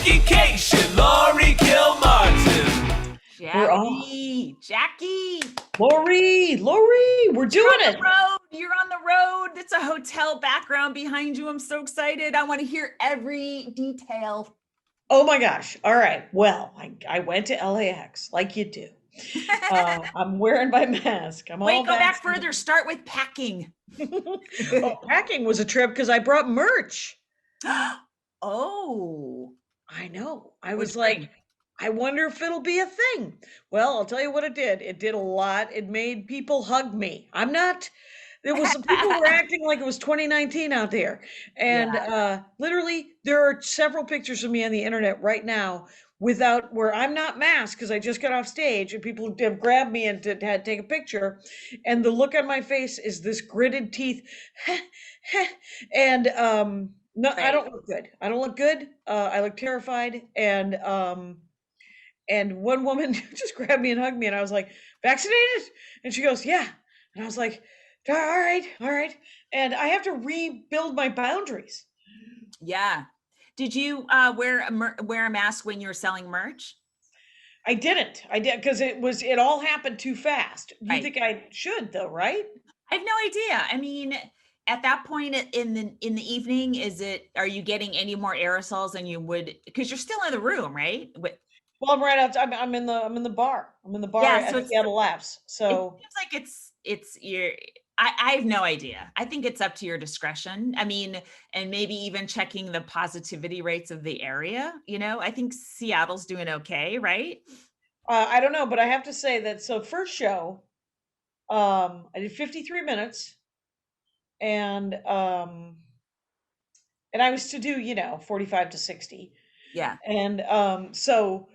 Education, Laurie Kilmartin. Jackie. Laurie, we're doing it. You're on the road. It's a hotel background behind you. I'm so excited. I want to hear every detail. Oh my gosh. All right. Well, I went to LAX like you do. I'm wearing my mask. Go back further. Start with packing. Packing was a trip because I brought merch. Oh. I know. I was like, I wonder if it'll be a thing. Well, I'll tell you what it did. It did a lot. It made people hug me. People were acting like it was 2019 out there. And literally there are several pictures of me on the internet right now where I'm not masked because I just got off stage and people have grabbed me and had to take a picture. And the look on my face is this gritted teeth. And no, right. I don't look good. I look terrified. And one woman just grabbed me and hugged me and I was like, vaccinated? And she goes, yeah. And I was like, all right. And I have to rebuild my boundaries. Yeah. Did you wear a mask when you were selling merch? I didn't. I did because it all happened too fast. You think I should though, right? I have no idea. I mean, at that point in the evening, are you getting any more aerosols than you would, because you're still in the room, right? Well, I'm right outside. I'm in the bar. I'm in the bar at Seattle Labs. So it seems like I have no idea. I think it's up to your discretion. I mean, and maybe even checking the positivity rates of the area. I think Seattle's doing okay, right? I don't know, but I have to say that. So first show, I did 53 minutes, and I was to do 45 to 60. Yeah. And so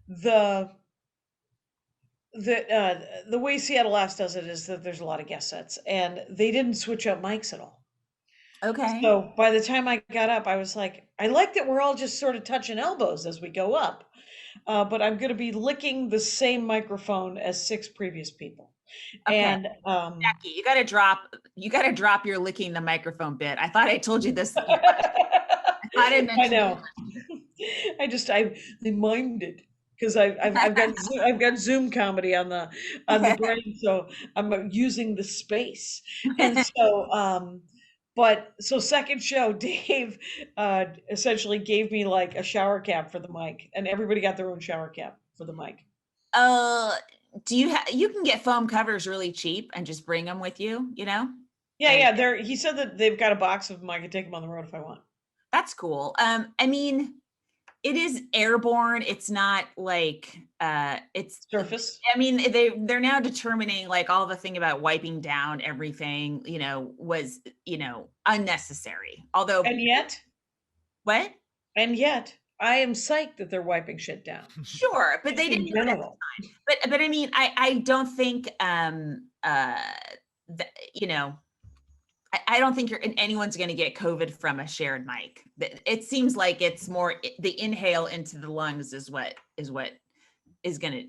the way Seattle Labs does it is that there's a lot of guest sets and they didn't switch up mics at all. Okay. So by the time I got up, I was like, I like that we're all just sort of touching elbows as we go up. But I'm going to be licking the same microphone as 6 previous people. Okay. And Jackie, you got to drop your licking the microphone bit. I thought I told you this. I know. I mimed it. Because I've got Zoom comedy on the brain, so I'm using the space. And so so second show, Dave essentially gave me like a shower cap for the mic, and everybody got their own shower cap for the mic. You can get foam covers really cheap and just bring them with you, Yeah. He said that they've got a box of them. I could take them on the road if I want. That's cool. I mean, it is airborne. It's not like it's surface. I mean, they're now determining like all the thing about wiping down everything, was, unnecessary. Although And yet I am psyched that they're wiping shit down. Sure, but they didn't do it at the time. But I mean, I don't think I don't think anyone's going to get COVID from a shared mic. It seems like it's more the inhale into the lungs is what is going to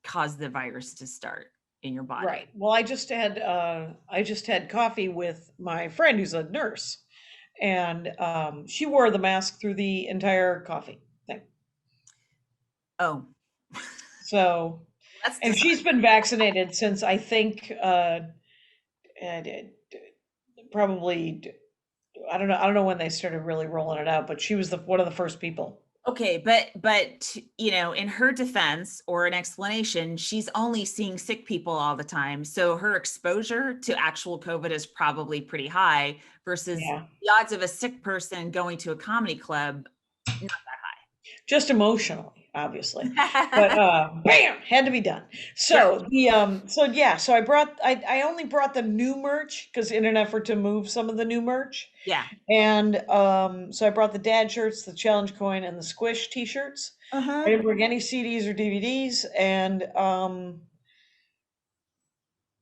cause the virus to start in your body. Right. Well, I just had coffee with my friend who's a nurse, and she wore the mask through the entire coffee thing. Oh. So, and she's been vaccinated since I think probably I don't know when they started really rolling it out, but she was one of the first people. Okay, but in her defense or an explanation, she's only seeing sick people all the time, so her exposure to actual COVID is probably pretty high versus the odds of a sick person going to a comedy club, not that high. Just emotionally, obviously, but bam, had to be done. So so I only brought the new merch because in an effort to move some of the new merch. Yeah. And so I brought the dad shirts, the challenge coin, and the squish t-shirts. I didn't bring any CDs or DVDs, and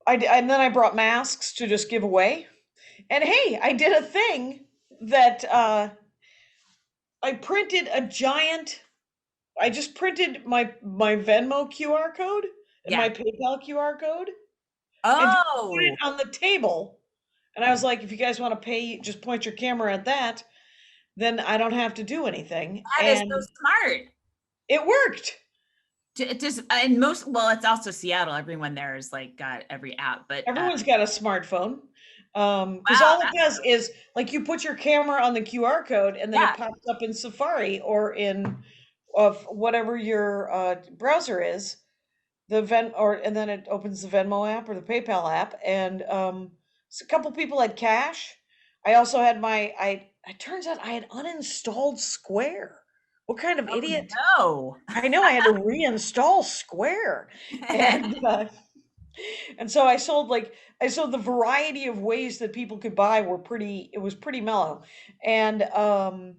and then I brought masks to just give away. And hey, I did a thing that I printed a giant. I just printed my Venmo QR code and my PayPal QR code. And put it on the table. And I was like, if you guys want to pay, just point your camera at that. then I don't have to do anything. That is And so smart. it worked. It just and most well, it's also Seattle. Everyone there is like got every app, but Everyone's got a smartphone. Because wow, all it does is like you put your camera on the QR code and then yeah, it pops up in Safari or in of whatever your browser is, and then it opens the Venmo app or the PayPal app. And so a couple people had cash. I also had it turns out I had uninstalled Square. What kind of idiot? oh I know I had to reinstall Square. no. And so I sold the variety of ways that people could buy it was pretty mellow. And the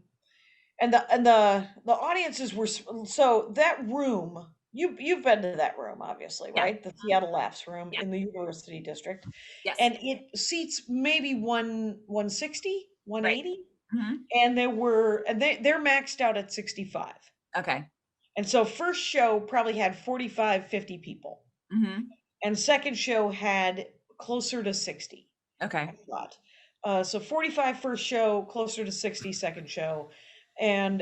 audiences were so that room, you've been to that room obviously, Yeah. right? The Seattle Laughs room Yeah. in the University District. Yes. And it seats maybe 160, Right. 180. Mhm. And they're maxed out at 65. Okay. And so first show probably had 45, 50 people. Mhm. And second show had closer to 60, Okay. I thought. So 45 first show, closer to 60 second show. And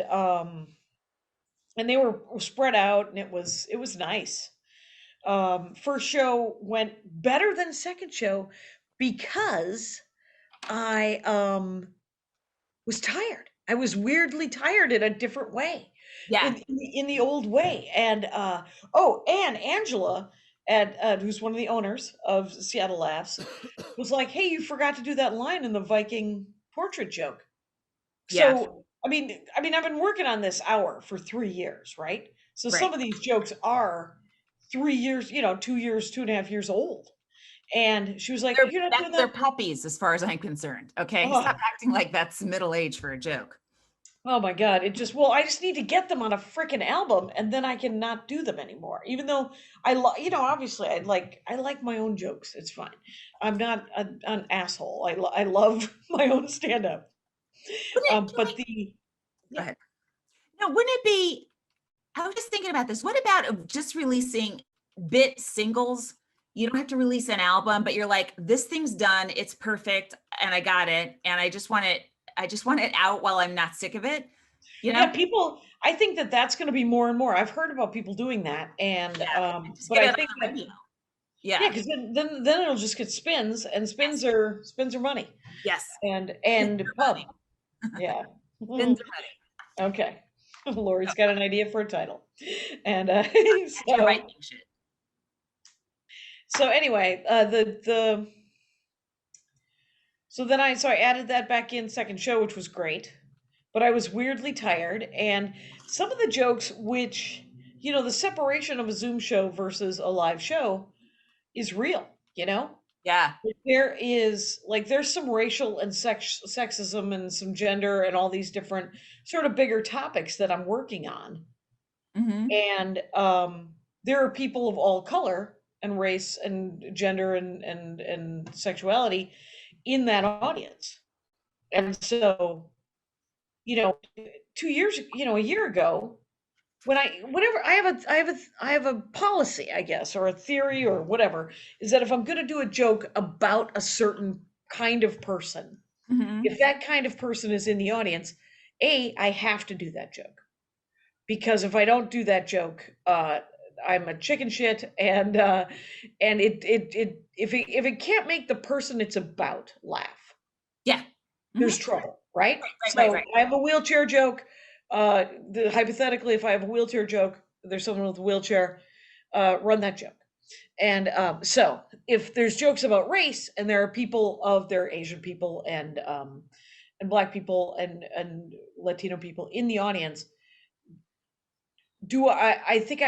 they were spread out and it was nice. First show went better than second show because I was tired. I was weirdly tired in a different way, Yeah. in the old way. And and Angela, who's one of the owners of Seattle Laughs, was like, "Hey, you forgot to do that line in the Viking portrait joke." Yeah. So I've been working on this hour for 3 years, right? So Right. some of these jokes are 3 years, 2 years, 2.5 years old. And she was like, "You're not doing They're that." puppies as far as I'm concerned. Okay. Stop Oh, acting like that's middle age for a joke. oh my God. I just need to get them on a freaking album and then I can not do them anymore. Even though obviously I like my own jokes. It's fine. I'm not an asshole. I love my own stand up. Can But the, go yeah, ahead. No, wouldn't it be I was just thinking about this. What about just releasing bit singles? You don't have to release an album, but you're like, this thing's done, it's perfect, and I got it, and I just want it out while I'm not sick of it, you yeah, know? people, I think that that's going to be more and more. I've heard about people doing that. And, Yeah, and just but get I it on think the that, radio. yeah, Yeah. because then it'll just get spins and Yes. spins are money Yes. and Spins are pub. money. Yeah. Spins are money. Okay. Lori's got an idea for a title. And You're right, shit. so anyway, so I added that back in second show, which was great. But I was weirdly tired and some of the jokes which, the separation of a Zoom show versus a live show is real, you know? Yeah. There's some racial and sexism and some gender and all these different sort of bigger topics that I'm working on. Hmm. And there are people of all color and race and gender and sexuality in that audience. And so, you know, 2 years, a year ago, whenever I have a policy, I guess, or a theory or whatever, is that if I'm going to do a joke about a certain kind of person, Hmm. if that kind of person is in the audience, I have to do that joke. Because if I don't do that joke, I'm a chicken shit, and if it can't make the person it's about laugh, Yeah. Hmm. there's trouble, right? Right. So I have a wheelchair joke. Hypothetically, if I have a wheelchair joke, there's someone with a wheelchair, run that joke. And so if there's jokes about race and there are Asian people and Black people and Latino people in the audience, do I think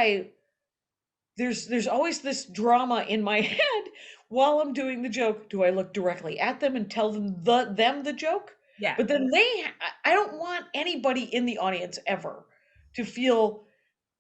there's always this drama in my head while I'm doing the joke. Do I look directly at them and tell them the joke? Yeah. But then I don't want anybody in the audience ever to feel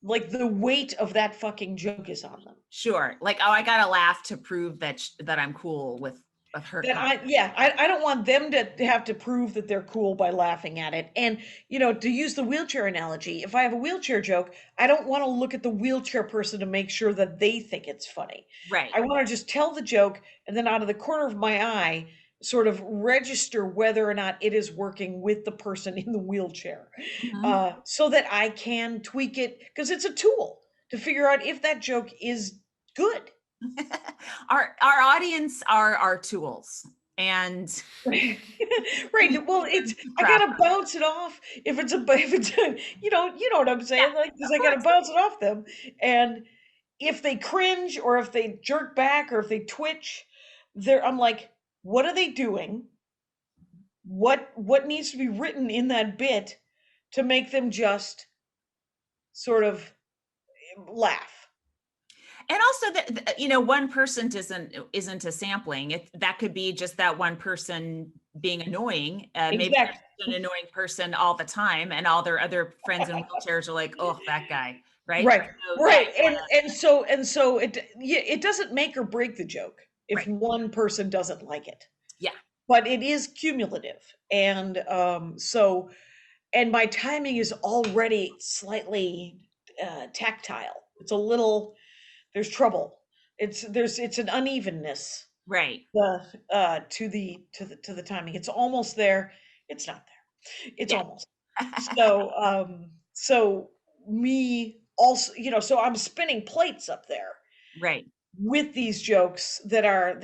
like the weight of that fucking joke is on them. Sure. Like, oh, I gotta laugh to prove that I'm cool with her That comment. I don't want them to have to prove that they're cool by laughing at it. And to use the wheelchair analogy, if I have a wheelchair joke, I don't want to look at the wheelchair person to make sure that they think it's funny. Right. I want to just tell the joke and then out of the corner of my eye sort of register whether or not it is working with the person in the wheelchair, Mhm. so that I can tweak it because it's a tool to figure out if that joke is good. Our audience are our tools, and Right. we Well, use them it's to I craft gotta bounce it off if it's you know what I'm Yeah, saying, like, because of I gotta course. bounce it off them, and if they cringe or if they jerk back or if they twitch, I'm like, what are they doing? What needs to be written in that bit to make them just sort of laugh? And also that, one person isn't a sampling. That could be just that one person being annoying. Maybe there's Exactly. an annoying person all the time, and all their other friends in wheelchairs are like, "Oh, that guy," right? Right, So yeah, right, and so it doesn't make or break the joke if right, one person doesn't like it. yeah, But it is cumulative, and and my timing is already slightly tactile. It's a little there's trouble. It's an unevenness right, to the timing. It's almost there. It's not there. It's yeah, almost. So me also, so I'm spinning plates up there right. with these jokes that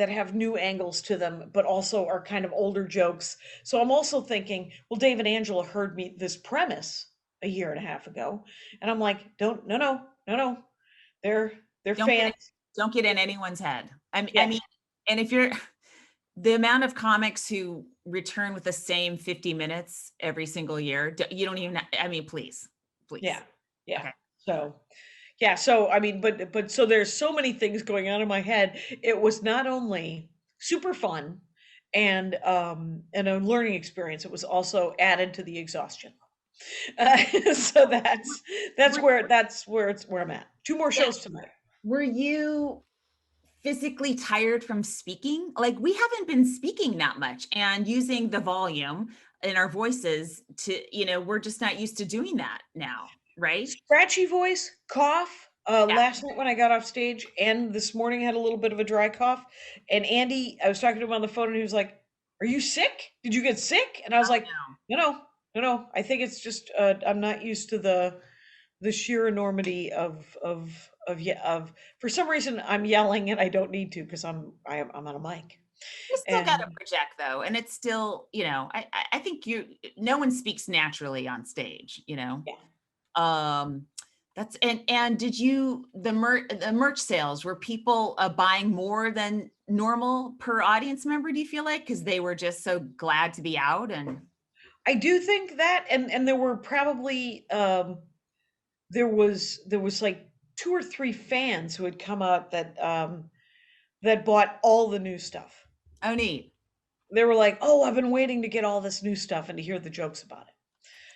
have new angles to them, but also are kind of older jokes. So I'm also thinking, well, Dave and Angela heard me this premise a year and a half ago, and I'm like, don't, no, no, no, no, they're Don't get fans. don't get in anyone's head. I Yeah, mean, and if you're the amount of comics who return with the same 50 minutes every single year, you don't even. I mean, please, yeah, please. yeah. Okay. So yeah, so I mean, but so there's so many things going on in my head. It was not only super fun and a learning experience, it was also added to the exhaustion. So that's Were, where I'm at. Two more yeah. shows tonight. Were you physically tired from speaking? Like, we haven't been speaking that much and using the volume in our voices we're just not used to doing that now, right? Scratchy voice, cough. Yeah. Last night when I got off stage, and this morning I had a little bit of a dry cough. And Andy, I was talking to him on the phone, and he was like, "Are you sick? Did you get sick?" And I was Oh like, "No, no, no, no. I think it's just I'm not used to the sheer enormity of for some reason I'm yelling and I don't need to because I'm on a mic." You still got to And project though, and it's still, I think no one speaks naturally on stage, yeah. Um, that's and did you the merch sales, were people buying more than normal per audience member? Do you feel like because they were just so glad to be out and I do think that, and there were probably there was like two or three fans who had come out that bought all the new stuff. oh neat, They were like, "Oh, I've been waiting to get all this new stuff and to hear the jokes about it."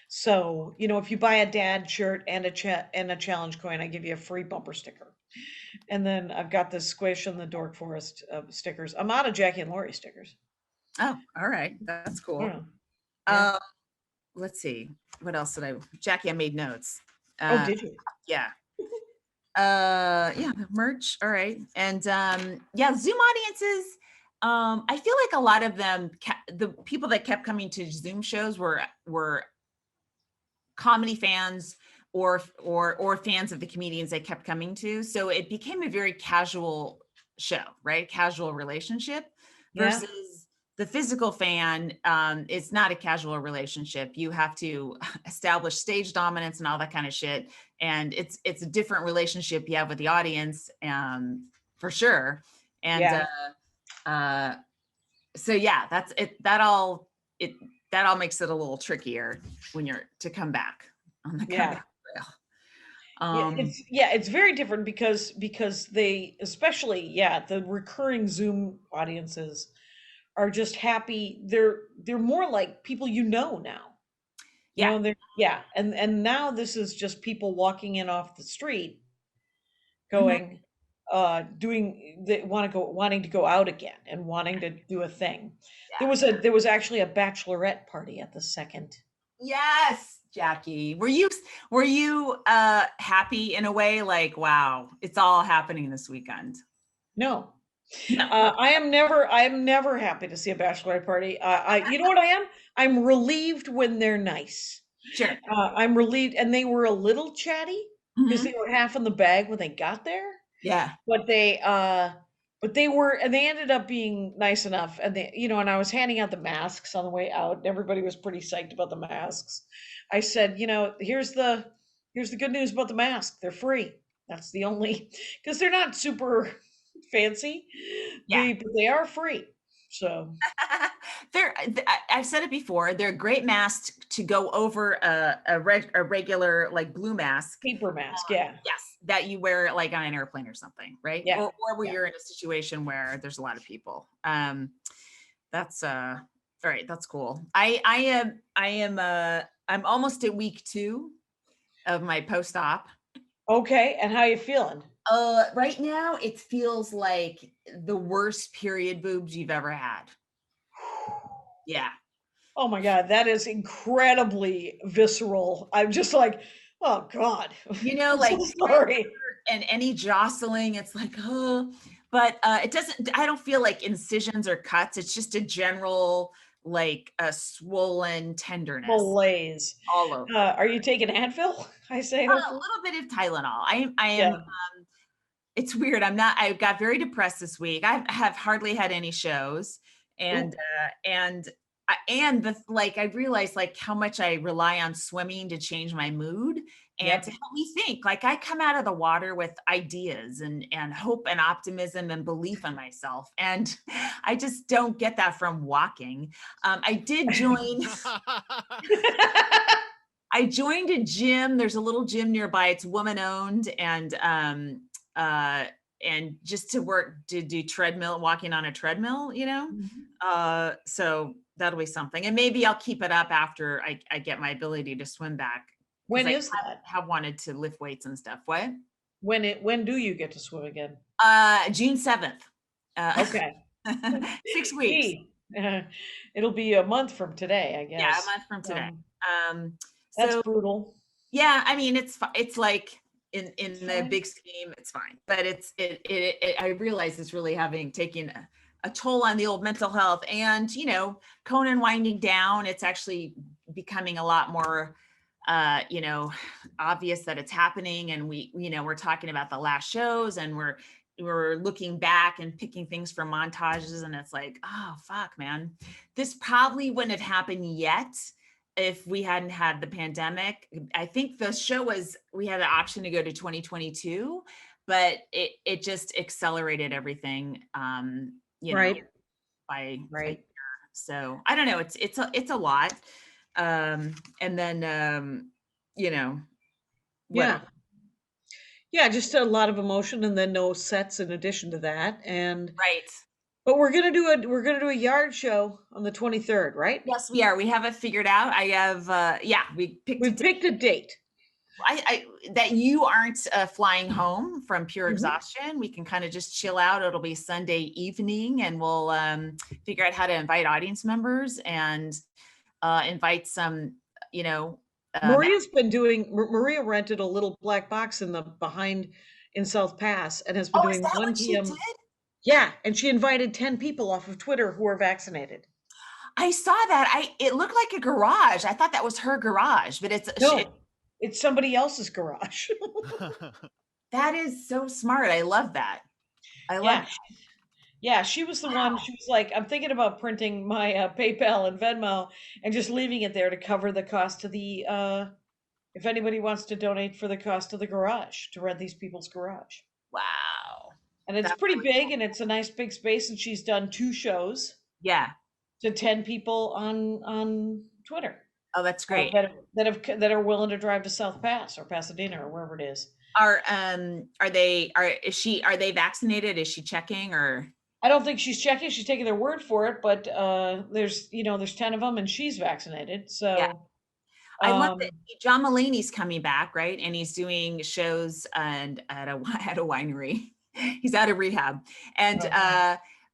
So, if you buy a dad shirt and a challenge coin, I give you a free bumper sticker. And then I've got the Squish and the Dork Forest stickers. I'm out of Jackie and Laurie stickers. oh all right, that's I don't cool. know. Yeah. Um, let's see, what else did Jackie, I made notes. Oh, Uh, did you? yeah. Yeah, merch, all right. And yeah, Zoom audiences, I feel like a lot of them the people that kept coming to Zoom shows were comedy fans or fans of the comedians they kept coming to, so it became a very casual show, right? Casual relationship Yeah. versus the physical fan. It's not a casual relationship. You have to establish stage dominance and all that kind of shit, and it's a different relationship you have with the audience, for sure. And Yeah. uh so yeah, that's it. That all makes it a little trickier when you're to come back on the Yeah. comeback trail. Yeah, Um, it's very different because they, especially, yeah, the recurring Zoom audiences are just happy. They're more like people now. yeah, They're yeah, and now this is just people walking in off the street mhm, going doing they wanting to go out again and wanting to do a thing. yeah. There was actually a bachelorette party at the second. Yes, Jackie. Were you happy in a way, like, wow, it's all happening this weekend? No. No. I am never happy to see a bachelorette party. You know what I am? I'm relieved when they're nice. Sure. I'm relieved, and they were a little chatty because Mhm. they were half in the bag when they got there. Yeah. But they ended up being nice enough, and and I was handing out the masks on the way out, and everybody was pretty psyched about the masks. I said, here's the good news about the mask. They're free. That's the only, because they're not super fancy. Yeah. But they are free. So I've said it before, they're great masks to go over a regular like blue mask. paper mask, yeah. Yes, that you wear like on an airplane or something, right? Yeah. Or where Yeah. you're in a situation where there's a lot of people. That's all right. That's cool. I'm almost at week 2 of my post-op. Okay, and how you feeling? Right now it feels like the worst period boobs you've ever had. Yeah. Oh my God, that is incredibly visceral. I'm just like, oh God. I'm Like so sorry. and any jostling, it's like, oh, but it doesn't, I don't feel like incisions or cuts. It's just a general, like a swollen tenderness Malaise. all over. Are you taking Advil? I say A hopefully. little bit of Tylenol. I am, Yeah. it's weird. I got very depressed this week. I have hardly had any shows, and I realized like how much I rely on swimming to change my mood and Yep. to help me think. Like I come out of the water with ideas and hope and optimism and belief in myself, and I just don't get that from walking. I did join. I joined a gym. There's a little gym nearby. It's woman owned, and just to do treadmill, walking on a treadmill, Mhm. so that'll be something. And maybe I'll keep it up after I get my ability to swim back, because When I is that? have wanted to lift weights and stuff. What? When do you get to swim again? June 7th. Okay. 6 weeks. Gee, it'll be a month from today, I Yeah, a guess. month from today. Um, That's so brutal. yeah, I mean, it's like in the Fine. big scheme, it's fine. But I realize it's really taking a toll on the old mental health, and Conan winding down. It's actually becoming a lot more, obvious that it's happening, and we're talking about the last shows, and we're looking back and picking things from montages, and it's like, oh fuck, man, this probably wouldn't have happened yet if we hadn't had the pandemic. I think the show we had an option to go to 2022, but it just accelerated everything, Right. by a Right. year. So I don't know. It's a lot. And then, what Yeah. Yeah, just a lot of emotion and then no sets in addition to that. right. But we're gonna do a yard show on the 23rd, right? Yes, we are. We have it figured out. I have, yeah, we picked a We've picked a date. that you aren't flying home from pure Mhm. exhaustion. We can kind of just chill out. It'll be Sunday evening, and we'll figure out how to invite audience members and invite some, you know, Maria's been doing Maria rented a little black box in the behind in South Pass and has been oh, is doing that 1 what she p.m. did? Yeah, and she invited 10 people off of Twitter who are vaccinated. I saw that. It looked like a garage. I thought that was her garage, but No, it's somebody else's garage. that is so smart. I love that. I love Yeah. Yeah, she was the one. She was like, "I'm thinking about printing my PayPal and Venmo and just leaving it there to cover the cost of the if anybody wants to donate for the cost of the garage to rent these people's garage." wow. And it's That's pretty really big cool. and it's a nice big space, and she's done 2 shows Yeah. to 10 people on Twitter Oh, that's great. that are willing to drive to South Pass or Pasadena or wherever it is. Are they vaccinated? Is she checking, or? I don't think she's checking. She's taking their word for it, but there's 10 of them and she's vaccinated. Yeah. So I love that um John Mulaney's coming back, right? And he's doing shows and at a at a winery. He's out of rehab. And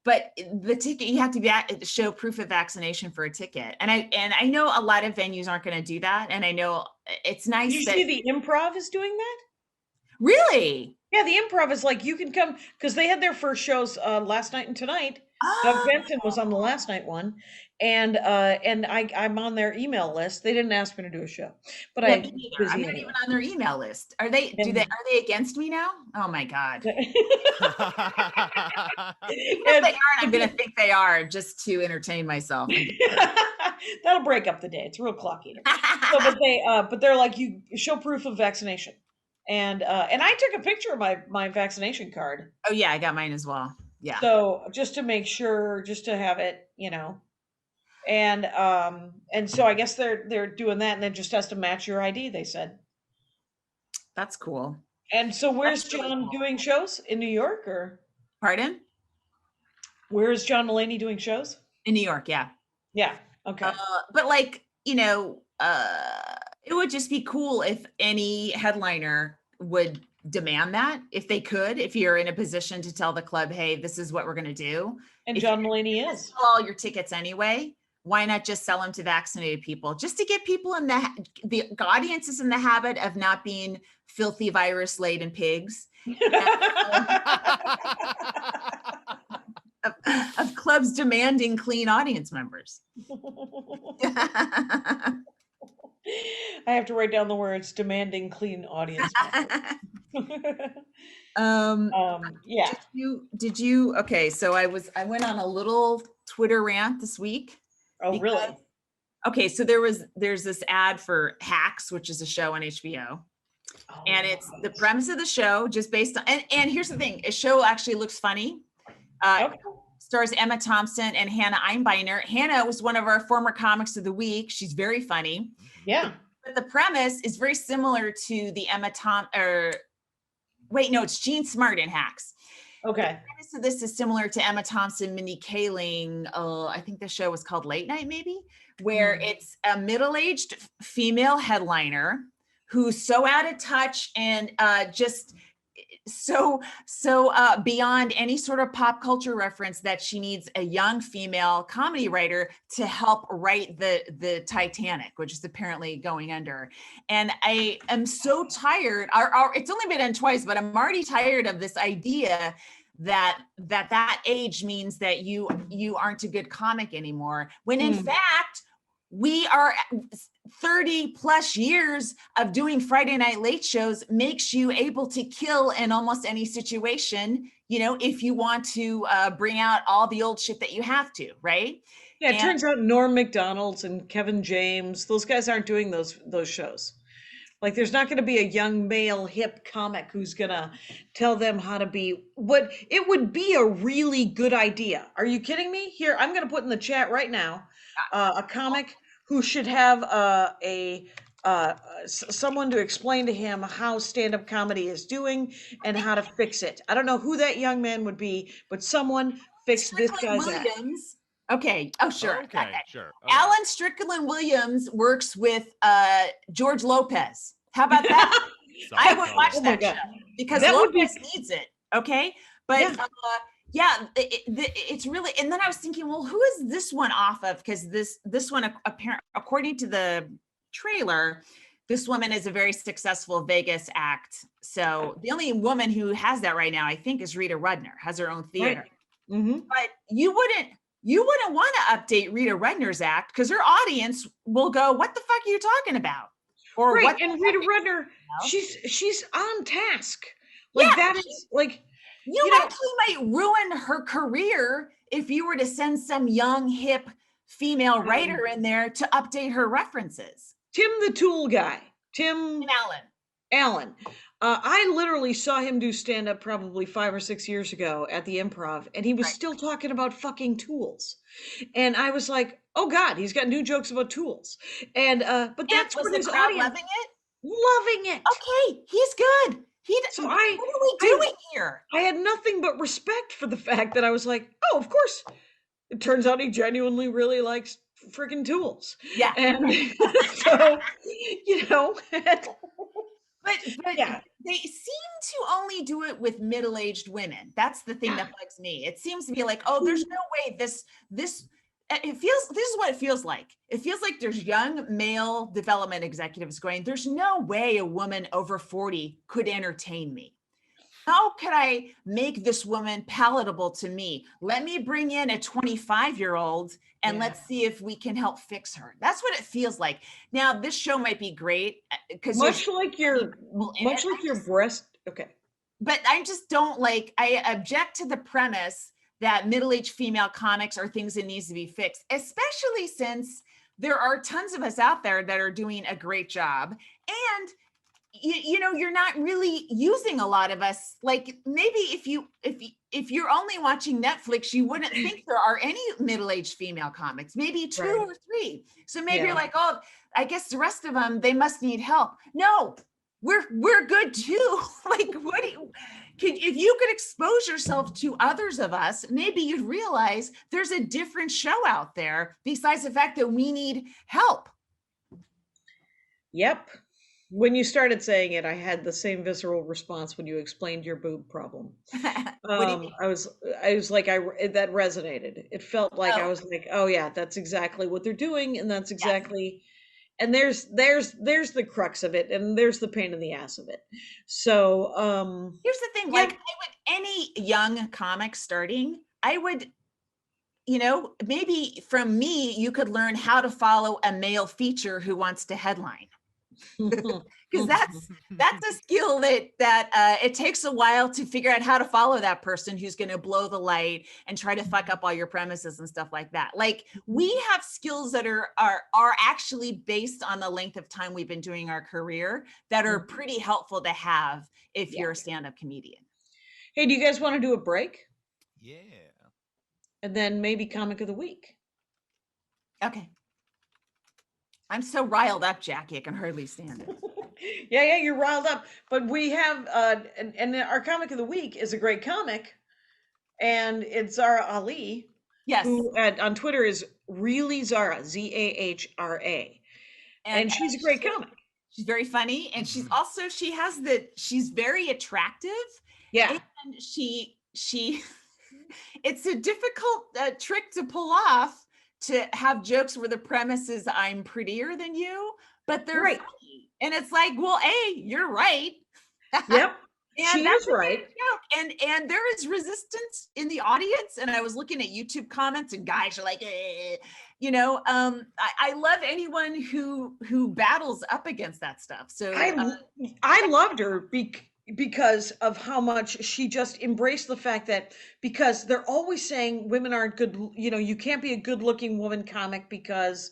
but the ticket, you have to show proof of vaccination for a ticket. And I know a lot of venues aren't going to do that. And I know it's Did nice you that see the Improv is doing that? really. Yeah, the Improv is like, you can come, because they had their first shows last night and tonight. Doug Oh, Benson was on the last night one, and I'm on their email list. They didn't ask me to do a show, but yeah, me I'm neither. I'm busy not even anyway. on their email list. Are they against me now? Oh my God. Even if And they aren't, I'm gonna think they are just to entertain myself. that'll break up the day. It's a real clock eater. So, but they're like, you show proof of vaccination, and I took a picture of my vaccination card. Oh yeah, I got mine as well. Yeah. So just to make sure, just to have it, and so I guess they're doing that, and it just has to match your ID, they said. That's cool. And so where's That's really John cool. doing shows? In New York, or Pardon? where is John Mulaney doing shows? In New York, yeah. Yeah. Okay. But like, it would just be cool if any headliner would demand that, if they could, if you're in a position to tell the club, hey, this is what we're going to do. And If John you're Mulaney gonna is. sell all your tickets anyway, why not just sell them to vaccinated people, just to get people in the audience is in the habit of not being filthy virus laden pigs, of clubs demanding clean audience members. I have to write down the words demanding clean audience members. Yeah. Did you okay, so I went on a little Twitter rant this week. Oh, really? Okay, so there's this ad for Hacks, which is a show on HBO. Oh, And it's the premise of the show, just based on, and here's the thing, a show actually looks funny. okay. Stars Emma Thompson and Hannah Einbeiner. Hannah was one of our former comics of the week. She's very funny. Yeah. But the premise is very similar to the it's Jean Smart in Hacks. Okay. So this is similar to Emma Thompson, Mindy Kaling. I think the show was called Late Night, maybe, where it's a middle-aged female headliner who's so out of touch and just so beyond any sort of pop culture reference that she needs a young female comedy writer to help write the Titanic, which is apparently going under. And I am so tired. It's only been done twice, but I'm already tired of this idea that age means that you aren't a good comic anymore, when in fact we are 30 plus years of doing Friday night late shows makes you able to kill in almost any situation, if you want to bring out all the old shit that you have to, right? Yeah, it turns out Norm Macdonald's and Kevin James, those guys aren't doing those shows. Like, there's not going to be a young male hip comic who's going to tell them how to be. What it would be a really good idea. Are you kidding me? Here, I'm going to put in the chat right now a comic who should have someone to explain to him how stand-up comedy is doing and how to fix it. I don't know who that young man would be, but someone fix this guy's Williams. Okay. Oh, sure. Okay, sure. Alan Strickland Williams works with George Lopez. How about that? I would watch that show because that Lopez needs it. Okay. But it's really, and then I was thinking, well, who is this one off of? Because this one, according to the trailer, this woman is a very successful Vegas act. So the only woman who has that right now, I think, is Rita Rudner, has her own theater. Right. Mm-hmm. But you wouldn't want to update Rita Rudner's act because her audience will go, what the fuck are you talking about? Or right. What and Rita Rudner, she's on task. Like, yeah, that is like, you actually might ruin her career if you were to send some young hip female writer in there to update her references. Tim the Tool guy, Tim Allen. I literally saw him do stand-up probably 5 or 6 years ago at the Improv, and he was still talking about fucking tools. And I was like, oh God, he's got new jokes about tools. And but that's what his audience loving it. Loving it. Okay, he's good. So what are we doing here? I had nothing but respect for the fact that I was like, oh, of course. It turns out he genuinely really likes freaking tools. Yeah. And so, But they seem to only do it with middle-aged women. That's the thing that bugs me. It seems to be like, oh, there's no way this is what it feels like. It feels like there's young male development executives going, there's no way a woman over 40 could entertain me. how could I make this woman palatable to me? Let me bring in a 25-year-old and Yeah. let's see if we can help fix her. That's what it feels like. Now, this show might be great because Much like your breast. Okay. but I just don't like, I object to the premise that middle-aged female comics are things that needs to be fixed, especially since there are tons of us out there that are doing a great job. And you know, you're not really using a lot of us. Like maybe if you're only watching Netflix, you wouldn't think there are any middle-aged female comics, maybe two Right. or three. So maybe you're Yeah. like, oh, I guess the rest of them, they must need help. No, we're good too. Like, what do you if you could expose yourself to others of us, maybe you'd realize there's a different show out there besides the fact that we need help. Yep. When you started saying it, I had the same visceral response when you explained your boob problem. What do you mean? I was like, that resonated. It felt like I Oh, was like, oh yeah, that's exactly what they're doing, and that's yes. exactly, and there's the crux of it, and there's the pain in the ass of it. So, Here's the thing, yeah, like any young comic starting, I would, you know, maybe from me, you could learn how to follow a male feature who wants to headline. Because that's a skill that it takes a while to figure out how to follow that person who's going to blow the light and try to fuck up all your premises and stuff like that. Like we have skills that are actually based on the length of time we've been doing our career that are pretty helpful to have if you're a stand-up comedian. Hey, do you guys want to do a break? Yeah. And then maybe comic of the week. Okay. I'm so riled up, Jackie. I can hardly stand it. Yeah, you're riled up. But we have, and our comic of the week is a great comic, and it's Zahra Ali, Yes. who on Twitter is really Zahra, Zahra, and she's a great comic. She's very funny, and she's also she's very attractive. Yeah, And she it's a difficult trick to pull off, to have jokes where the premise is I'm prettier than you, but they're right. funny. And it's like, well, A, you're right. Yep, And she that's is a good right. joke. And there is resistance in the audience. And I was looking at YouTube comments, and guys are like, you know, I love anyone who battles up against that stuff. So I loved her because of how much she just embraced the fact that, because they're always saying women aren't good, you know, you can't be a good looking woman comic because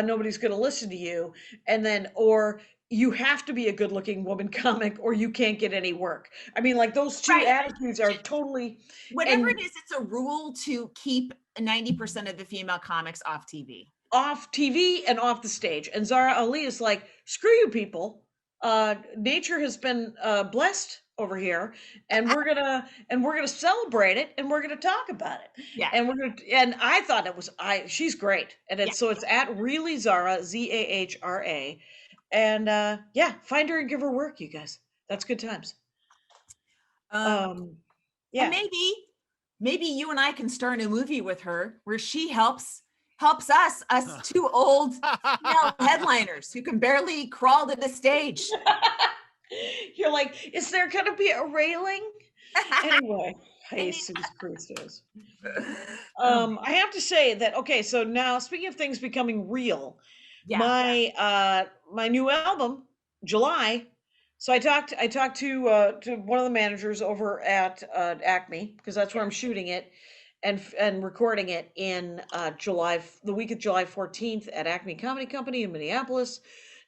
nobody's going to listen to you, and then, or you have to be a good looking woman comic or you can't get any work. I mean, like those two Right. attitudes are totally, whatever and it is, it's a rule to keep 90% of the female comics off TV. off TV and off the stage. And Zahra Ali is like, screw you people. Nature has been blessed over here, and we're gonna celebrate it, and we're gonna talk about it. Yeah. And I thought she's great. And it's, Yeah. so it's at really Zahra, Zahra. And yeah, find her and give her work, you guys. That's good times. Yeah. And maybe you and I can star in a movie with her where she helps us two old female headliners who can barely crawl to the stage. You're like, is there gonna be a railing? Anyway, Jesus Christos. I have to say that, okay, so now speaking of things becoming real, my new album, July. So I talked to one of the managers over at Acme, because that's where I'm shooting it and recording it in July, the week of July 14th at Acme Comedy Company in Minneapolis.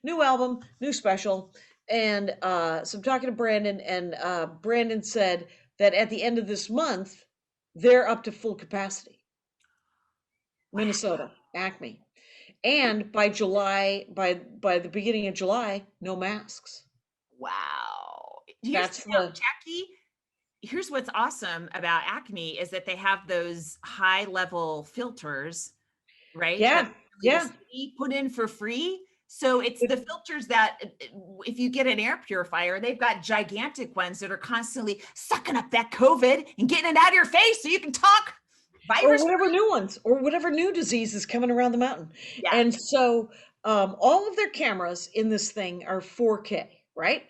New album, new special. And so I'm talking to Brandon, and Brandon said that at the end of this month, they're up to full capacity. Minnesota, Acme. And by July, by the beginning of July, no masks. Wow. Jackie, here's what's awesome about Acme is that they have those high level filters, right? Yeah. Yeah. Put in for free. So it's the filters that if you get an air purifier, they've got gigantic ones that are constantly sucking up that COVID and getting it out of your face so you can talk. Virus, or whatever new ones, or whatever new disease is coming around the mountain. Yeah. And so all of their cameras in this thing are 4K, right?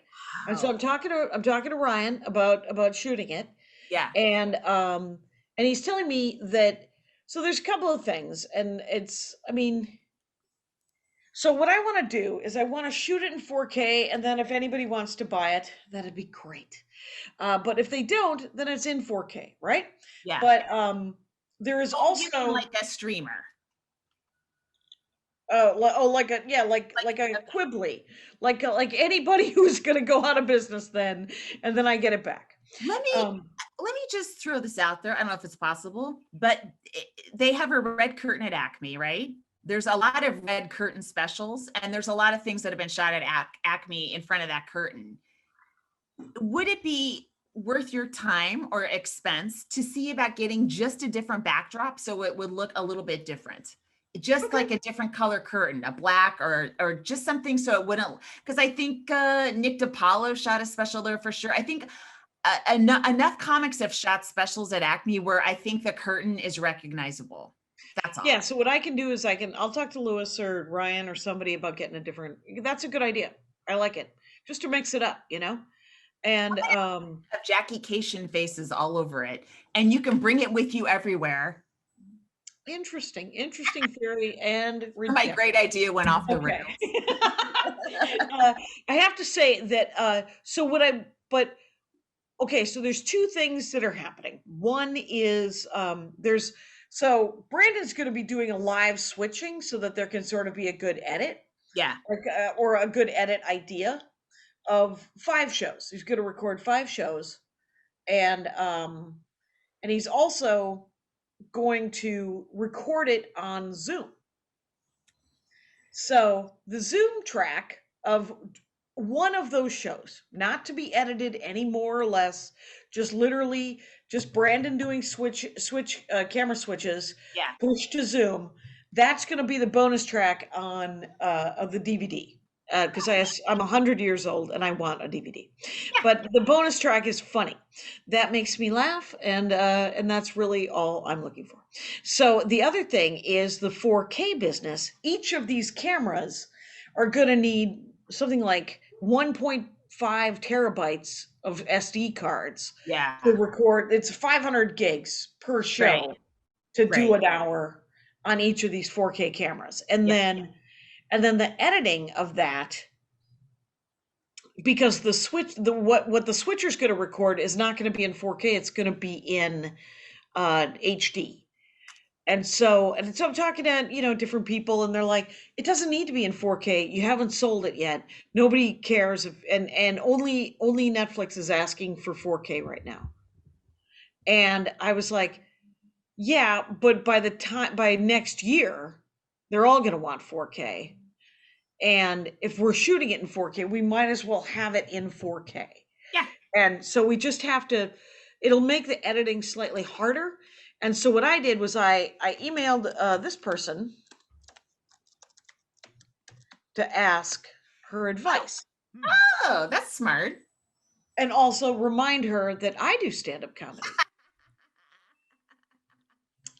And so Wow. I'm talking to Ryan about shooting it, Yeah. and he's telling me that, so there's a couple of things, and I mean, so what I want to do is I want to shoot it in 4K, and then if anybody wants to buy it, that'd be great. But if they don't, then it's in 4K, right? Yeah. But there is Oh, you mean also like a streamer? like a, yeah, like a Quibbly, like anybody who's gonna go out of business then, and then I get it back. Let me Um, let me just throw this out there. I don't know if it's possible, but they have a red curtain at Acme, right? There's a lot of red curtain specials, and there's a lot of things that have been shot at Acme in front of that curtain. Would it be worth your time or expense to see about getting just a different backdrop so it would look a little bit different? Just okay. like a different color curtain, a black or just something so it wouldn't, because I think Nick DiPaolo shot a special there for sure. I think enough comics have shot specials at Acme where I think the curtain is recognizable. That's all. Yeah, so what I can do is I'll talk to Lewis or Ryan or somebody about getting a different, that's a good idea. I like it. Just to mix it up, you know? And Have Jackie Cation faces all over it, and you can bring it with you everywhere. interesting theory and My reject. great idea went off the Okay. rails. I have to say that but okay, so there's two things that are happening. One is so Brandon's going to be doing a live switching so that there can sort of be a good edit, Yeah. or a good edit idea of 5 shows. He's going to record 5 shows, and he's also going to record it on Zoom. So the Zoom track of one of those shows, not to be edited any more or less, just literally just Brandon doing camera switches, Yeah. push to Zoom. That's going to be the bonus track on of the DVD, because I'm 100 years old and I want a DVD. Yeah. But the bonus track is funny. That makes me laugh, and that's really all I'm looking for. So the other thing is the 4K business. Each of these cameras are going to need something like 1.5 terabytes of SD cards Yeah. to record. It's 500 gigs per show, Right. to do Right. an hour on each of these 4K cameras. And Yeah. then the editing of that, because what the switcher's going to record is not going to be in 4K, it's going to be in HD. And so I'm talking to, different people, and they're like, it doesn't need to be in 4K. You haven't sold it yet. Nobody cares and only Netflix is asking for 4K right now. And I was like, yeah, but by next year, they're all going to want 4K. And if we're shooting it in 4K, we might as well have it in 4K. Yeah. And so we just have to, it'll make the editing slightly harder. And so what I did was I emailed this person to ask her advice. Oh, that's smart. And also remind her that I do stand-up comedy.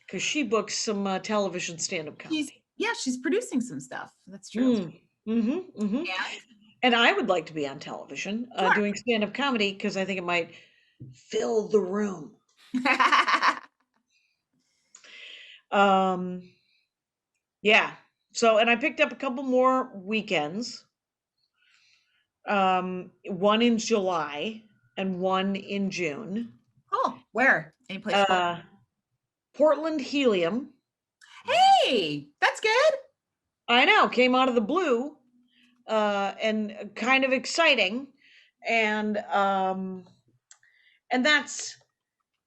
Because she books some television stand-up comedy. She's producing some stuff. That's true. Yeah. And I would like to be on television doing stand-up comedy, because I think it might fill the room. Yeah. So, and I picked up a couple more weekends. One in July and one in June. Oh, where? Any place? Portland Helium. Hey, that's good. I know, came out of the blue, and kind of exciting. And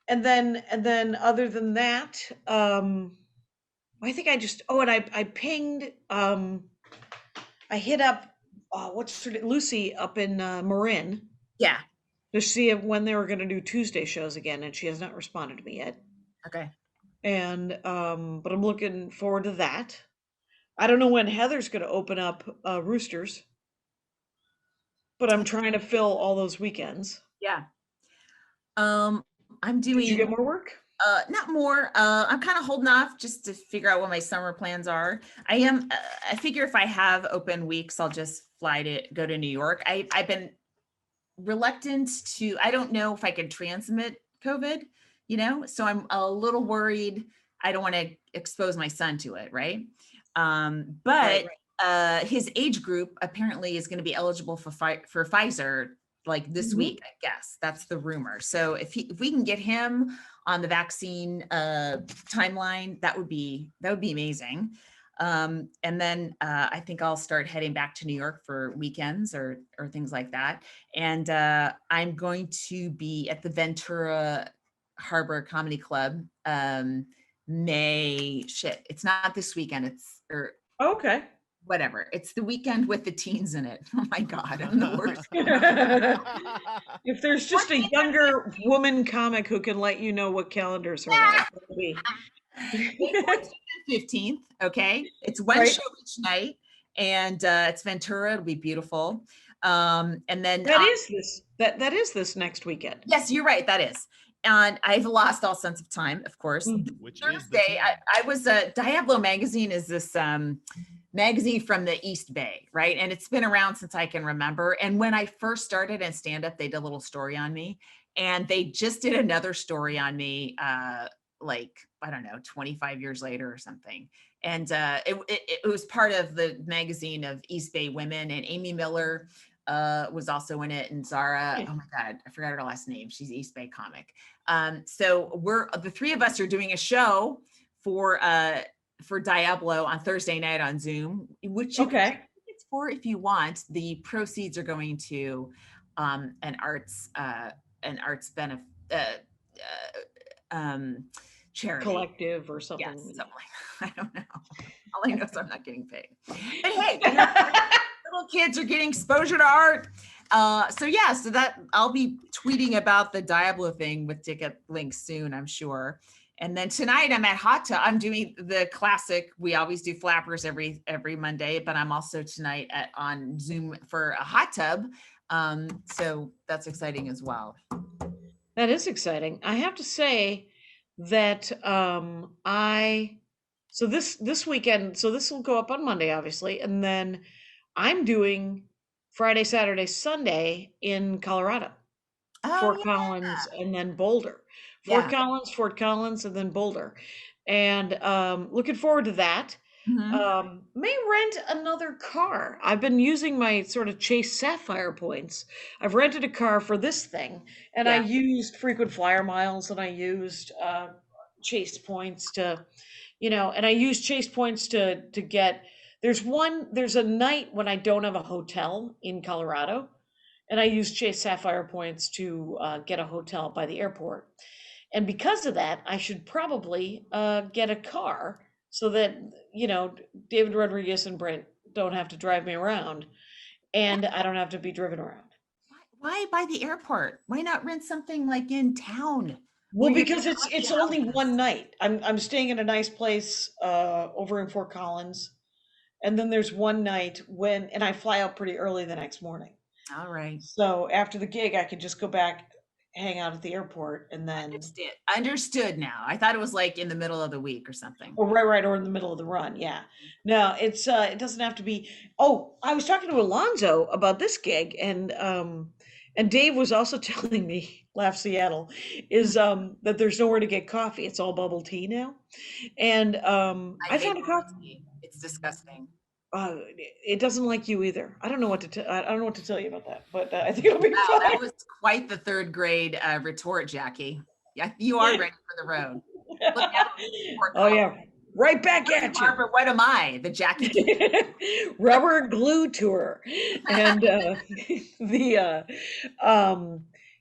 then other than that, I think I just, and I pinged, I hit up, what's her name, Lucy up in Marin, Yeah. to see when they were going to do Tuesday shows again, and she has not responded to me yet. Okay. And but I'm looking forward to that. I don't know when Heather's going to open up Roosters, but I'm trying to fill all those weekends. Yeah. I'm doing. Did you get more work? Not more. I'm kind of holding off just to figure out what my summer plans are. I figure if I have open weeks, I'll just go to New York. I've been reluctant to, I don't know if I can transmit COVID, so I'm a little worried. I don't want to expose my son to it, right? But his age group apparently is going to be eligible for Pfizer like this week, I guess. That's the rumor. So if we can get him on the vaccine timeline, that would be amazing. And then I think I'll start heading back to New York for weekends or things like that. And I'm going to be at the Ventura Harbor Comedy Club. It's not this weekend. Okay. Whatever. It's the weekend with the teens in it. Oh my God, I'm the worst. If there's just a younger woman comic who can let you know what calendars are like, that'll be. May 14th and 15th. Okay. It's one show each night, and it's Ventura. It'll be beautiful. And then that is this next weekend. Yes, you're right. That is. And I've lost all sense of time, of course. Which Thursday, I was Diablo magazine is this magazine from the East Bay, right? And it's been around since I can remember. And when I first started in stand-up, they did a little story on me, and they just did another story on me, like, I don't know, 25 years later or something. And it was part of the magazine of East Bay women, and Amy Miller was also in it, and Zahra, oh my God, I forgot her last name. She's East Bay comic. So the three of us are doing a show for Diablo on Thursday night on Zoom, which you can get tickets for if you want. The proceeds are going to an arts benefit charity collective or something. Yes, something like, I don't know. All I know is I'm not getting paid. But hey, little kids are getting exposure to art. So that I'll be tweeting about the Diablo thing with ticket links soon, I'm sure. And then tonight I'm at Hot Tub. I'm doing the classic. We always do flappers every Monday, but I'm also tonight on Zoom for a Hot Tub. So that's exciting as well. That is exciting. I have to say that this weekend, so this will go up on Monday, obviously, and then I'm doing Friday, Saturday, Sunday in Colorado. Fort Collins and then Boulder. Fort Collins, and then Boulder. And looking forward to that. May rent another car. I've been using my sort of Chase Sapphire points. I've rented a car for this thing, and I used frequent flyer miles, and I used Chase points to, and I used Chase points to get. There's a night when I don't have a hotel in Colorado, and I use Chase Sapphire points to get a hotel by the airport. And because of that, I should probably get a car so that, David Rodriguez and Brent don't have to drive me around, and I don't have to be driven around. Why by the airport? Why not rent something like in town? Well, because it's only one night. I'm staying in a nice place over in Fort Collins, and then there's one night and I fly out pretty early the next morning. All right. So after the gig, I could just go back, hang out at the airport, and then understood now. I thought it was like in the middle of the week or something. Oh, right, or in the middle of the run. Yeah. No, it doesn't have to be. Oh, I was talking to Alonzo about this gig, and Dave was also telling me, Laugh Seattle, is that there's nowhere to get coffee. It's all bubble tea now. And I found a coffee. It's disgusting. It doesn't like you either. I don't know what to tell you about that, but I think it'll be fine. That was quite the third grade retort, Jackie. Yeah, you are ready for the road. Look out. Oh yeah, right back at you. Barbara, what am I? The Jackie rubber glue tour, and